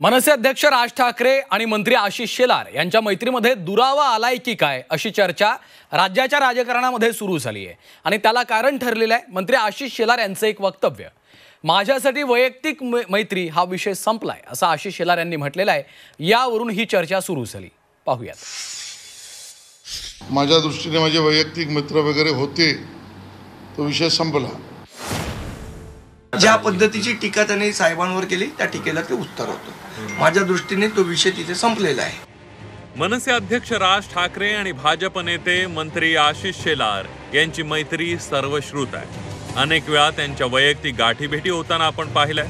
मनसे अध्यक्ष राज ठाकरे आणि मंत्री आशिष शेलार यांच्या मैत्रीमध्ये दुरावा आलाय की काय अशी चर्चा राज्याच्या राजकारणामध्ये सुरू झाली आहे आणि त्याला कारण ठरलेलं आहे मंत्री आशिष शेलार यांचं एक वक्तव्य। माझ्यासाठी वैयक्तिक मैत्री हा विषय संपलाय असं आशिष शेलार यांनी म्हटलेलं आहे। यावरून ही चर्चा सुरू झाली, पाहूयात। माझ्या दृष्टीने माझे वैयक्तिक मित्र वगैरे होते, तो विषय संपला। ज्या पद्धतीची टीका त्यांनी साहेबांवर केली त्या टीकेला ते उत्तर होतं। माझ्या दृष्टीने तो विषय तिथे संपलेला आहे। मनसे अध्यक्ष राज ठाकरे आणि भाजप नेते मंत्री आशिष शेलार यांची मैत्री सर्वश्रुत आहे। अनेक वेळा त्यांच्या वैयक्तिक गाठीभेटी होताना आपण पाहिलंय।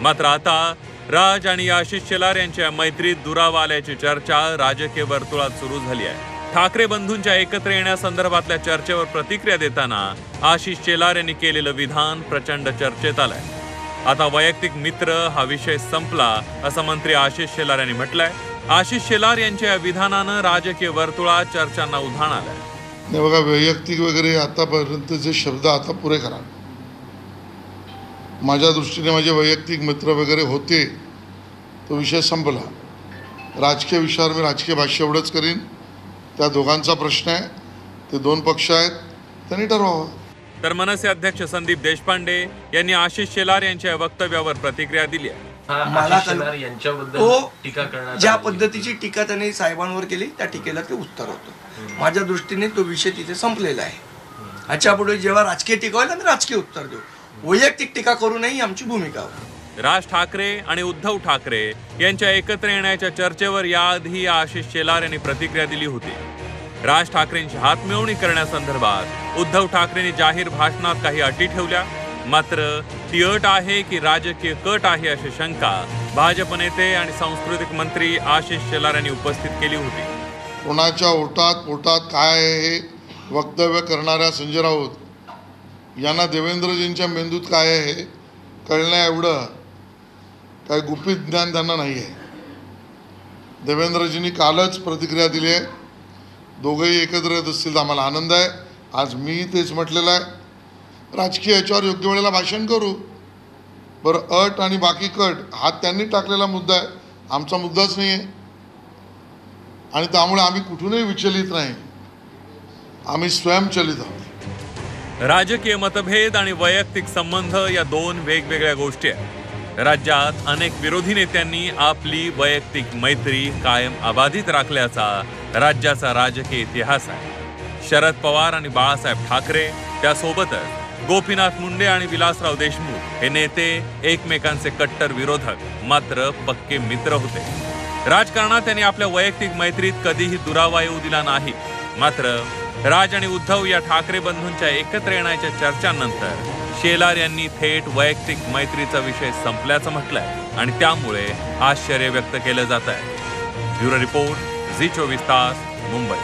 मात्र आता राज आणि आशिष शेलार यांच्या मैत्रीत दुरावा आल्याची चर्चा राजकीय वर्तुळात सुरू झाली आहे। ठाकरे बंधूंच्या एकत्र येण्यासंदर्भातल्या चर्चेवर प्रतिक्रिया देताना आशिष शेलार यांनी केलेलं विधान प्रचंड चर्चेत आलंय। आता वैयक्तिक मित्र हा विषय संपला असं मंत्री आशिष शेलार यांनी म्हटलंय। आशिष शेलार यांच्या या विधानानं राजकीय वर्तुळात चर्चांना उधाण आलंय। नाही बघा, वैयक्तिक वगैरे आतापर्यंतचे शब्द आता पुरे करा। माझ्या दृष्टीने माझे वैयक्तिक मित्र वगैरे होते, तो विषय संपला। राजकीय विषयावर मी राजकीय भाष्य एवढंच करीन। त्या दोघांचा प्रश्न आहे, ते दोन पक्ष आहेत, त्यांनी ठरवावं। तर मनसे अध्यक्ष संदीप देशपांडे यांनी आशिष शेलार यांच्या वक्तव्यावर प्रतिक्रिया दिली आहे। ज्या पद्धतीची टीका त्यांनी साहेबांवर केली त्या टीकेला ते उत्तर होतं। माझ्या दृष्टीने तो विषय तिथे संपलेला आहे। ह्याच्या पुढे जेव्हा राजकीय टीका होईल आम्ही राजकीय उत्तर देऊ, वैयक्तिक टीका करू नये ही आमची भूमिका आहे। राज ठाकरे आणि उद्धव ठाकरे यांच्या एकत्र येण्याच्या चर्चेवर याआधी आशिष शेलार यांनी प्रतिक्रिया दिली होती। राज ठाकरेंची हातमिळवणी करण्यासंदर्भात उद्धव ठाकरेंनी जाहीर भाषणात काही अटी ठेवल्या। मात्र ती अट आहे की राजकीय कट आहे अशी शंका भाजप नेते आणि सांस्कृतिक मंत्री आशिष शेलार यांनी उपस्थित केली होती। कोणाच्या ओटात पोटात काय आहे हे वक्तव्य करणाऱ्या संजय राऊत यांना देवेंद्रजींच्या मेंदूत काय आहे हे कळण्या एवढं काय गुपित ज्ञान त्यांना नाही आहे। देवेंद्रजींनी कालच प्रतिक्रिया दिली आहे। दोघेही एकत्र येत असतील तर आम्हाला आनंद आहे। आज मी तेच म्हटलेलं आहे, राजकीय याच्यावर योग्य वेळेला भाषण करू। बरं, अट आणि बाकी कट हा त्यांनी टाकलेला मुद्दा आहे, आमचा मुद्दाच नाही आहे आणि त्यामुळे आम्ही कुठूनही विचलित नाही, आम्ही स्वयंचलित आहोत। राजकीय मतभेद आणि वैयक्तिक संबंध या दोन वेगवेगळ्या गोष्टी आहेत। राज्यात अनेक विरोधी नेत्यांनी आपली वैयक्तिक मैत्री कायम अबाधित राखल्याचा राज्याचा राजकीय इतिहास आहे। शरद पवार आणि बाळासाहेब ठाकरे, त्यासोबतच गोपीनाथ मुंडे आणि विलासराव देशमुख हे नेते एकमेकांचे कट्टर विरोधक मात्र पक्के मित्र होते। राजकारणात त्यांनी आपल्या वैयक्तिक मैत्रीत कधीही दुरावा येऊ दिला नाही। मात्र राज आणि उद्धव या ठाकरे बंधूंच्या एकत्र येण्याच्या चर्चांनंतर शेलार यांनी थेट वैयक्तिक मैत्रीचा विषय संपल्याचं म्हटलंय आणि त्यामुळे आश्चर्य व्यक्त केलं जात आहे। ब्युरो रिपोर्ट, झी 24 तास, मुंबई।